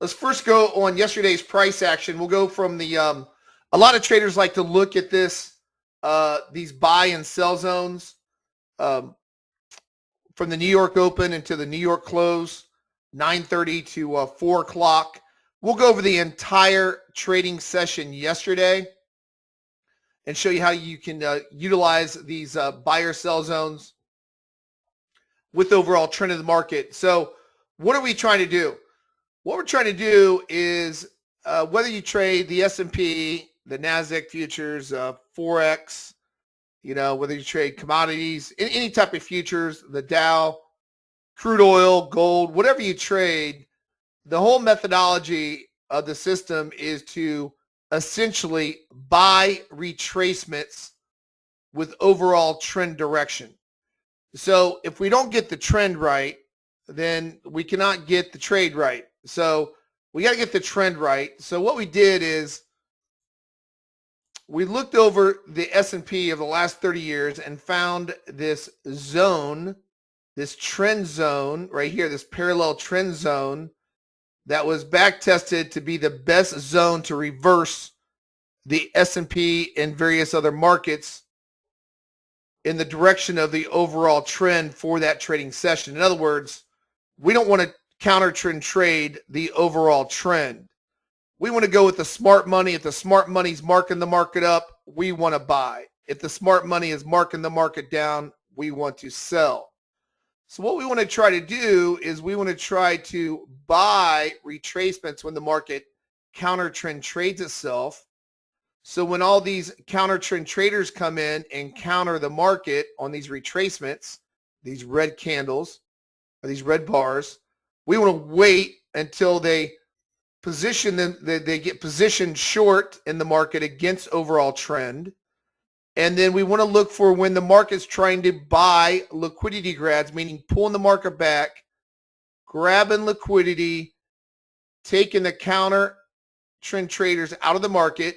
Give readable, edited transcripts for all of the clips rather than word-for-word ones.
Let's first go on yesterday's price action. We'll go from the a lot of traders like to look at this these buy and sell zones um, from the New York Open into the New York close, 9:30 to 4 o'clock. We'll go over the entire trading session yesterday and show you how you can utilize these buy or sell zones with the overall trend of the market. So what are we trying to do? What we're trying to do is whether you trade the S&P, the NASDAQ futures, Forex, whether you trade commodities, any type of futures, the Dow, crude oil, gold, whatever you trade, the whole methodology of the system is to essentially buy retracements with overall trend direction. So if we don't get the trend right, then we cannot get the trade right. So we got to get the trend right. So what we did is we looked over the S&P of the last 30 years and found this zone, this trend zone right here, this parallel trend zone that was back tested to be the best zone to reverse the S&P and various other markets in the direction of the overall trend for that trading session. In other words, we don't want to counter trend trade the overall trend. We want to go with the smart money. If the smart money's marking the market up, we want to buy. If the smart money is marking the market down, we want to sell. So what we want to try to do is we want to try to buy retracements when the market counter trend trades itself. So when all these counter trend traders come in and counter the market on these retracements, these red candles or these red bars, we want to wait until they position them, they get positioned short in the market against overall trend. And then we want to look for when the market's trying to buy liquidity grabs, meaning pulling the market back, grabbing liquidity, taking the counter trend traders out of the market,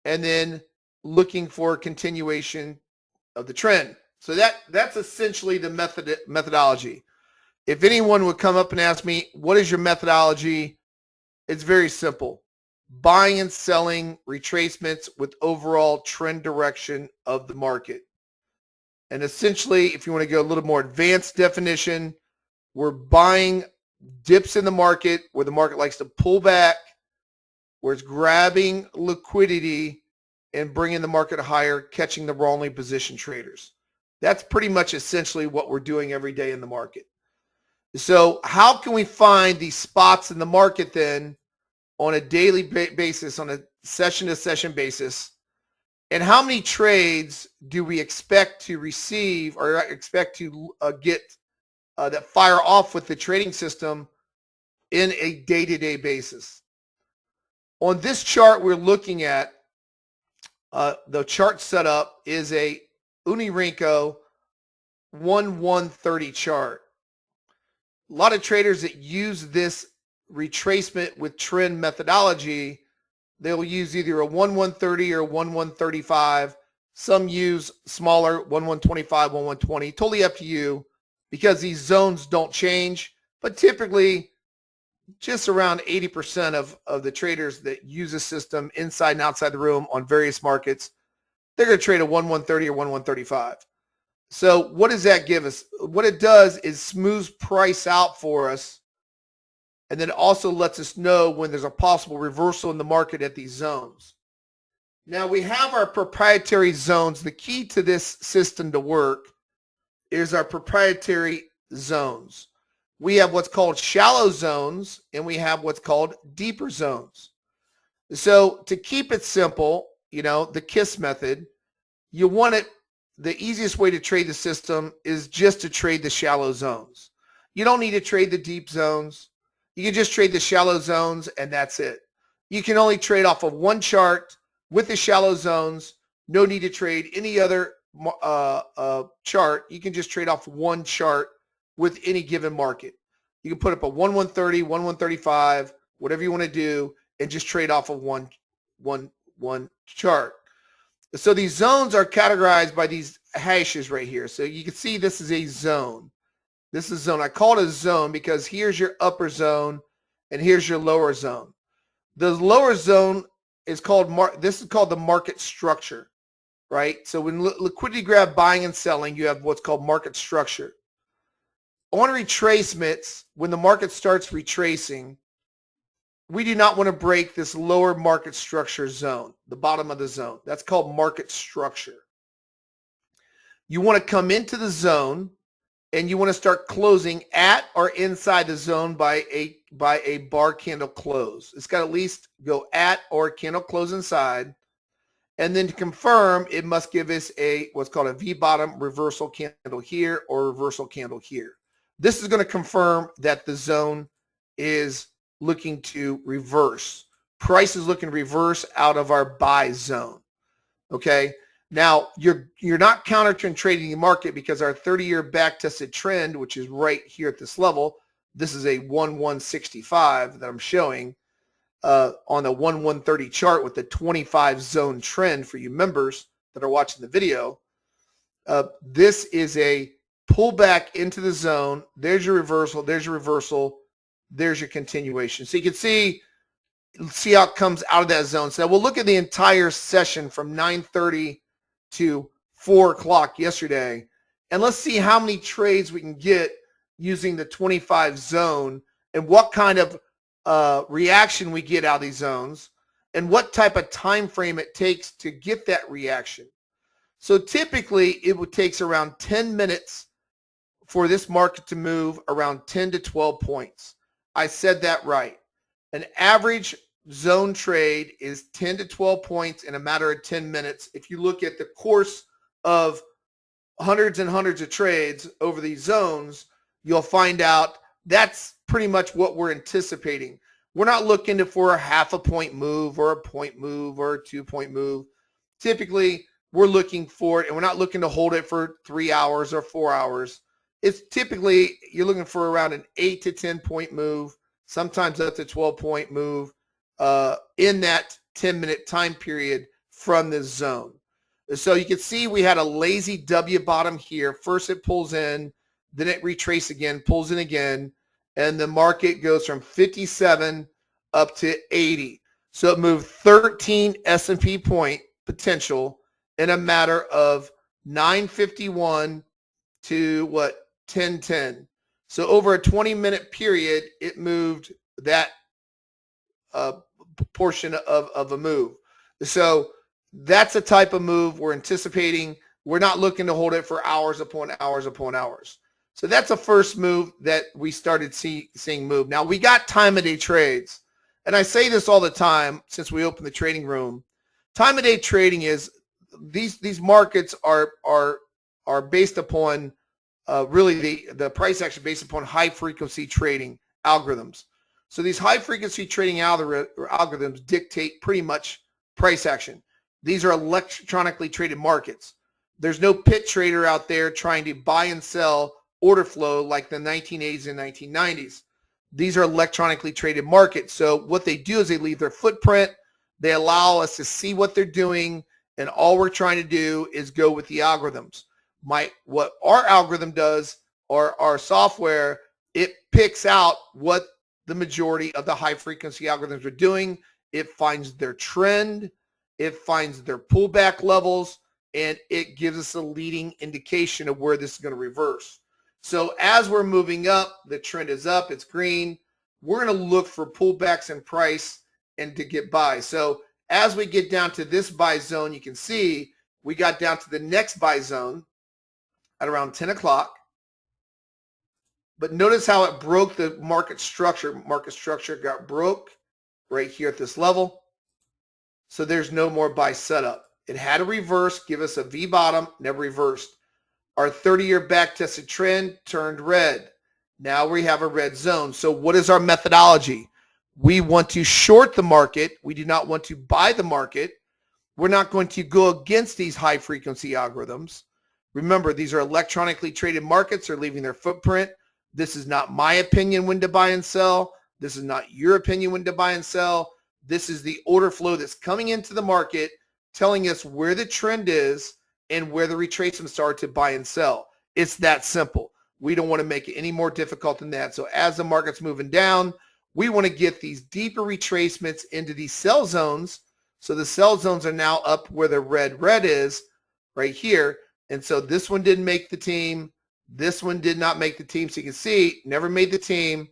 and then looking for continuation of the trend. So that's essentially the methodology. If anyone would come up and ask me, what is your methodology? It's very simple. Buying and selling retracements with overall trend direction of the market. And essentially, if you want to go a little more advanced definition, we're buying dips in the market where the market likes to pull back, where it's grabbing liquidity and bringing the market higher, catching the wrongly positioned traders. That's pretty much essentially what we're doing every day in the market. So how can we find these spots in the market then on a daily basis, on a session-to-session basis? And how many trades do we expect to receive or expect to get that fire off with the trading system in a day-to-day basis? On this chart we're looking at, the chart setup is a Unirenko 1-1-30 chart. A lot of traders that use this retracement with trend methodology, they'll use either a 1-1-30 or 1-1-35. Some use smaller 1-1-25, 1-1-20. Totally up to you because these zones don't change. But typically, just around 80% of the traders that use the system inside and outside the room on various markets, they're going to trade a 1-1-30 or 1-1-35. So what does that give us? What it does is smooths price out for us, and then it also lets us know when there's a possible reversal in the market at these zones. Now we have our proprietary zones. The key to this system to work is our proprietary zones. We have what's called shallow zones, and we have what's called deeper zones. So to keep it simple, the KISS method, you want it, the easiest way to trade the system is just to trade the shallow zones. You don't need to trade the deep zones. You can just trade the shallow zones and that's it. You can only trade off of one chart with the shallow zones. No need to trade any other chart. You can just trade off one chart with any given market. You can put up a 1-1-30, 1-1-35, whatever you want to do, and just trade off of one chart. So these zones are categorized by these hashes right here. So you can see this is a zone. This is zone. I call it a zone because here's your upper zone and here's your lower zone. The lower zone is called this is called the market structure, right? So when liquidity grab buying and selling, you have what's called market structure. On retracements, when the market starts retracing, we do not want to break this lower market structure zone, the bottom of the zone. That's called market structure. You want to come into the zone and you want to start closing at or inside the zone by a bar candle close. It's got to at least go at or candle close inside. And then to confirm, it must give us what's called a V bottom reversal candle here or reversal candle here. This is going to confirm that the zone is looking to reverse. Price is looking to reverse out of our buy zone. Okay. Now you're not counter-trend trading the market because our 30-year back-tested trend, which is right here at this level, this is a 1165 that I'm showing on the 1130 chart with the 25 zone trend for you members that are watching the video. This is a pullback into the zone. There's your reversal. There's your reversal. There's your continuation. So you can see how it comes out of that zone. So we'll look at the entire session from 9:30 to 4 o'clock yesterday. And let's see how many trades we can get using the 25 zone and what kind of reaction we get out of these zones and what type of time frame it takes to get that reaction. So typically it would take around 10 minutes for this market to move around 10 to 12 points. I said that right. An average zone trade is 10 to 12 points in a matter of 10 minutes. If you look at the course of hundreds and hundreds of trades over these zones, you'll find out that's pretty much what we're anticipating. We're not looking for a half a point move or a point move or a 2-point move. Typically, we're looking for it, and we're not looking to hold it for 3 hours or 4 hours. It's typically, you're looking for around an 8 to 10 point move, sometimes up to 12-point move in that 10-minute time period from this zone. So you can see we had a lazy W bottom here. First it pulls in, then it retraces again, pulls in again, and the market goes from 57 up to 80. So it moved 13 S&P point potential in a matter of 9:51 to 10:10. So over a 20-minute period, it moved that portion of a move. So that's a type of move we're anticipating. We're not looking to hold it for hours upon hours upon hours. So that's a first move that we started seeing move. Now we got time of day trades. And I say this all the time since we opened the trading room. Time of day trading is these markets are based upon really the price action based upon high frequency trading algorithms. So these high frequency trading algorithms dictate pretty much price action. These are electronically traded markets. There's no pit trader out there trying to buy and sell order flow like the 1980s and 1990s. These are electronically traded markets. So what they do is they leave their footprint. They allow us to see what they're doing. And all we're trying to do is go with the algorithms. What our algorithm does, or our software, it picks out what the majority of the high frequency algorithms are doing. It finds their trend. It finds their pullback levels, and it gives us a leading indication of where this is going to reverse. So as we're moving up, the trend is up, it's green. We're going to look for pullbacks in price and to get buy. So as we get down to this buy zone, you can see we got down to the next buy zone at around 10 o'clock. But notice how it broke the market structure. Market structure got broke right here at this level. So there's no more buy setup. It had a reverse, give us a V bottom, never reversed. Our 30-year back-tested trend turned red. Now we have a red zone. So what is our methodology? We want to short the market. We do not want to buy the market. We're not going to go against these high-frequency algorithms. Remember, these are electronically traded markets. They're leaving their footprint. This is not my opinion when to buy and sell. This is not your opinion when to buy and sell. This is the order flow that's coming into the market, telling us where the trend is and where the retracements are to buy and sell. It's that simple. We don't want to make it any more difficult than that. So as the market's moving down, We want to get these deeper retracements into these sell zones. So the sell zones are now up where the red is right here. And so this one didn't make the team. This one did not make the team. So you can see, never made the team,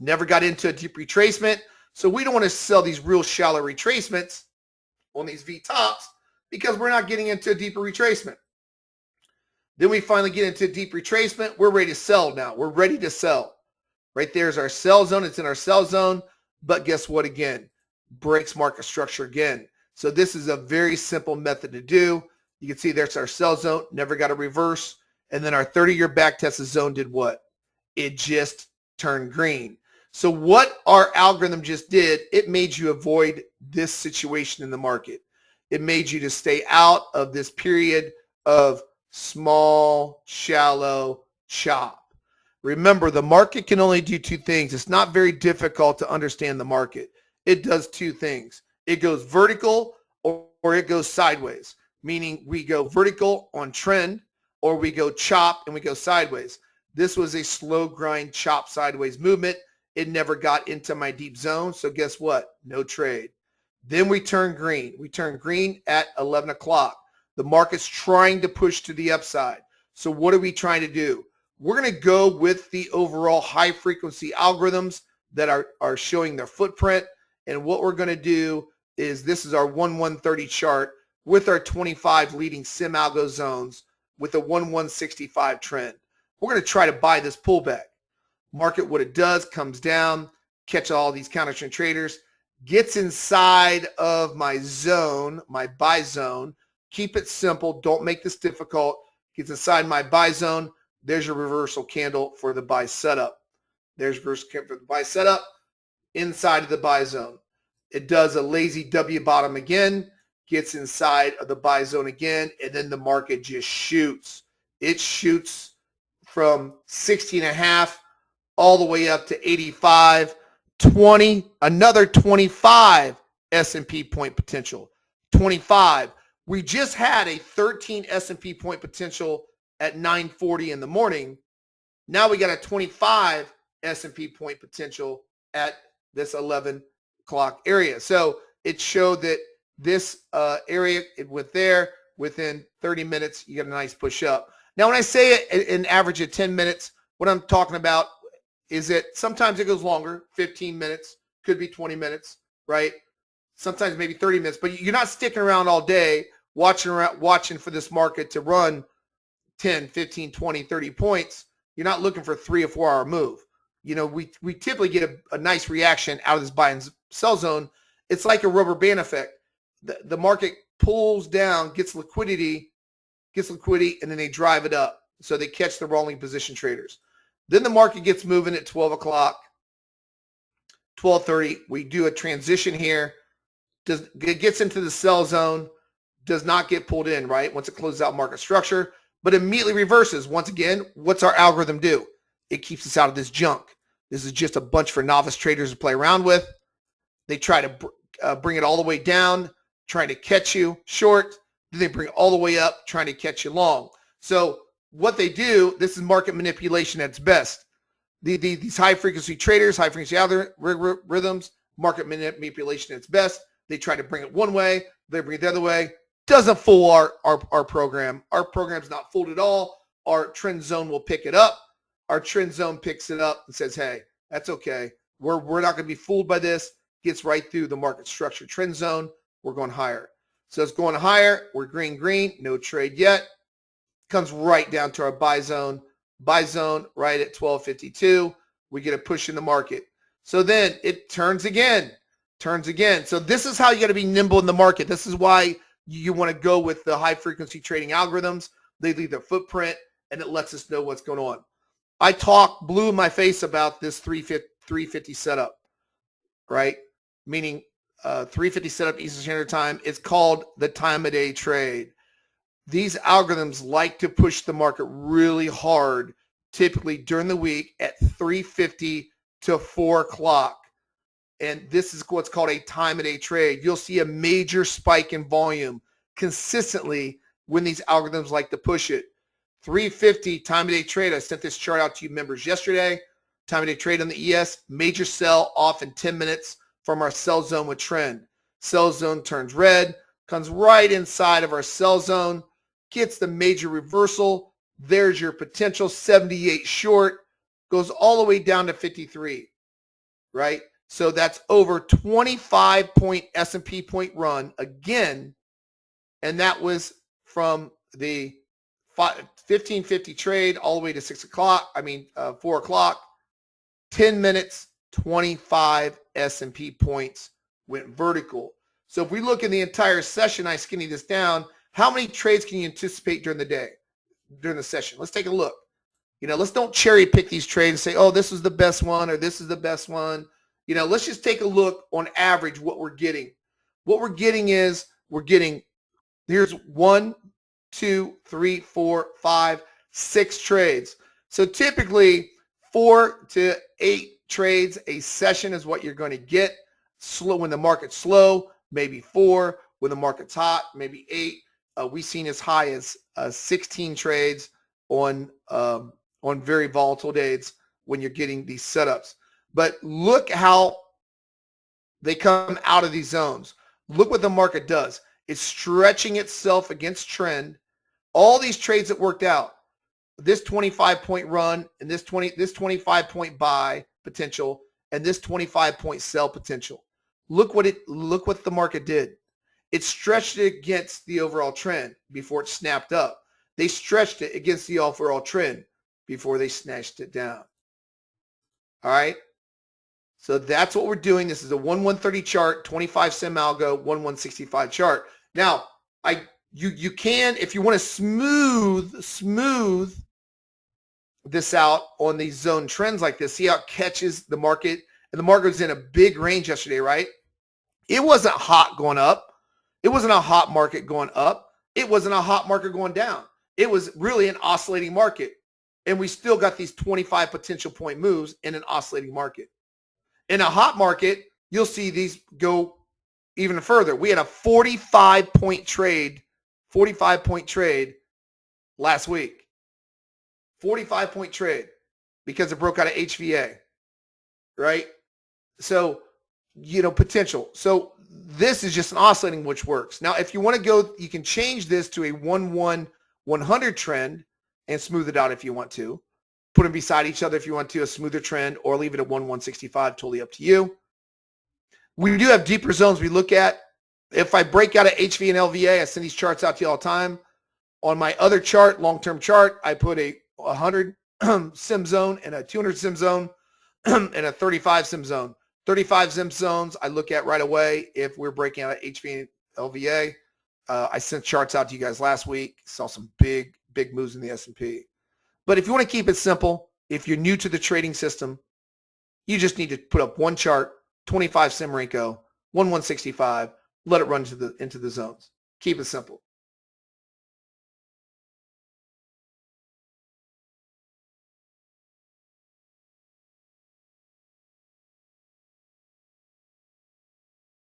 never got into a deep retracement. So we don't want to sell these real shallow retracements on these V tops because we're not getting into a deeper retracement. Then we finally get into a deep retracement. We're ready to sell now. We're ready to sell. Right there's our sell zone. It's in our sell zone. But guess what again? Breaks market structure again. So this is a very simple method to do. You can see there's our sell zone, never got a reverse. And then our 30-year back tested zone did what? It just turned green. So what our algorithm just did, it made you avoid this situation in the market. It made you to stay out of this period of small, shallow chop. Remember, the market can only do two things. It's not very difficult to understand the market. It does two things. It goes vertical or it goes sideways, meaning we go vertical on trend or we go chop and we go sideways. This was a slow grind chop sideways movement. It never got into my deep zone. So guess what? No trade. Then we turn green. We turn green at 11 o'clock. The market's trying to push to the upside. So what are we trying to do? We're going to go with the overall high frequency algorithms that are showing their footprint. And what we're going to do is this is our 1-130 chart with our 25 leading sim algo zones with a 1-165 trend. We're going to try to buy this pullback. Market, what it does, comes down, catch all these counter trend traders, gets inside of my zone, my buy zone. Keep it simple. Don't make this difficult. Gets inside my buy zone. There's your reversal candle for the buy setup. There's reversal candle for the buy setup inside of the buy zone. It does a lazy W bottom again, gets inside of the buy zone again, and then the market just shoots. It shoots from 60.5 all the way up to 85, 20, another 25 S&P point potential, 25. We just had a 13 S&P point potential at 9:40 in the morning. Now we got a 25 S&P point potential at this 11 o'clock area. So it showed that this area, it went there within 30 minutes, you get a nice push up. Now, when I say an average of 10 minutes, what I'm talking about is that sometimes it goes longer, 15 minutes, could be 20 minutes, right? Sometimes maybe 30 minutes, but you're not sticking around all day watching for this market to run 10, 15, 20, 30 points. You're not looking for a 3 or 4 hour move. You know, we typically get a nice reaction out of this buy and sell zone. It's like a rubber band effect. The market pulls down, gets liquidity, and then they drive it up. So they catch the rolling position traders. Then the market gets moving at 12 o'clock, 12:30. We do a transition here. It gets into the sell zone, does not get pulled in, right? Once it closes out market structure, but immediately reverses. Once again, what's our algorithm do? It keeps us out of this junk. This is just a bunch for novice traders to play around with. They try to bring it all the way down, trying to catch you short. Then they bring it all the way up, trying to catch you long. So what they do, this is market manipulation at its best. These high-frequency traders, high-frequency algorithms, market manipulation at its best. They try to bring it one way, they bring it the other way. Doesn't fool our program. Our program's not fooled at all. Our trend zone will pick it up. Our trend zone picks it up and says, hey, that's okay. We're not going to be fooled by this. Gets right through the market structure trend zone. We're going higher. So it's going higher. We're green, no trade yet. Comes right down to our buy zone right at 12:52. We get a push in the market. So then it turns again. So this is how you got to be nimble in the market. This is why you want to go with the high frequency trading algorithms. They leave their footprint and it lets us know what's going on. I talk blue in my face about this 350 setup, right? Meaning 350 setup Eastern Standard Time. It's called the time of day trade. These algorithms like to push the market really hard, typically during the week at 350 to 4 o'clock. And this is what's called a time of day trade. You'll see a major spike in volume consistently when these algorithms like to push it. 350 time of day trade. I sent this chart out to you members yesterday. Time of day trade on the ES, major sell off in 10 minutes from our sell zone with trend. Sell zone turns red, comes right inside of our sell zone, gets the major reversal. There's your potential 78 short, goes all the way down to 53, right? So that's over 25 point S&P point run again. And that was from the 1550 trade all the way to 4 o'clock, 10 minutes, 25 S&P points went vertical. So if we look in the entire session, I skinny this down, how many trades can you anticipate during the day, during the session? Let's take a look. Let's don't cherry pick these trades and say, oh, this is the best one or this is the best one. Let's just take a look on average what we're getting. What we're getting is here's 1, 2, 3, 4, 5, 6 trades. So typically 4 to 8 trades a session is what you're going to get. Slow when the market's slow, maybe 4. When the market's hot, maybe 8. We've seen as high as 16 trades on very volatile days when you're getting these setups. But look how they come out of these zones. Look what the market does. It's stretching itself against trend. All these trades that worked out, this 25-point run and this 25-point buy potential and this 25-point sell potential. Look what the market did. It stretched it against the overall trend before it snapped up. They stretched it against the overall trend before they snatched it down. All right. So that's what we're doing. This is a 1-130 chart, 25 sim algo, 1-165 chart. Now, you can, if you want to smooth this out on these zone trends like this, see how it catches the market. And the market was in a big range yesterday, right? It wasn't hot going up. It wasn't a hot market going up. It wasn't a hot market going down. It was really an oscillating market. And we still got these 25 potential point moves in an oscillating market. In a hot market, you'll see these go even further. We had a 45-point trade last week. 45-point trade because it broke out of HVA, right? So, potential. So this is just an oscillating, which works. Now, if you want to go, you can change this to a 1-1-100 trend and smooth it out if you want to. Put them beside each other if you want to, a smoother trend, or leave it at 1-165, totally up to you. We do have deeper zones we look at. If I break out of HV and LVA, I send these charts out to you all the time. On my other chart, long-term chart, I put a 100 sim zone and a 200 sim zone and a 35 sim zone. 35 sim zones I look at right away if we're breaking out of HV and LVA. I sent charts out to you guys last week. Saw some big moves in the S&P. But if you want to keep it simple, if you're new to the trading system, you just need to put up one chart, 25 sim Renko, 1-165, let it run into the zones. Keep it simple.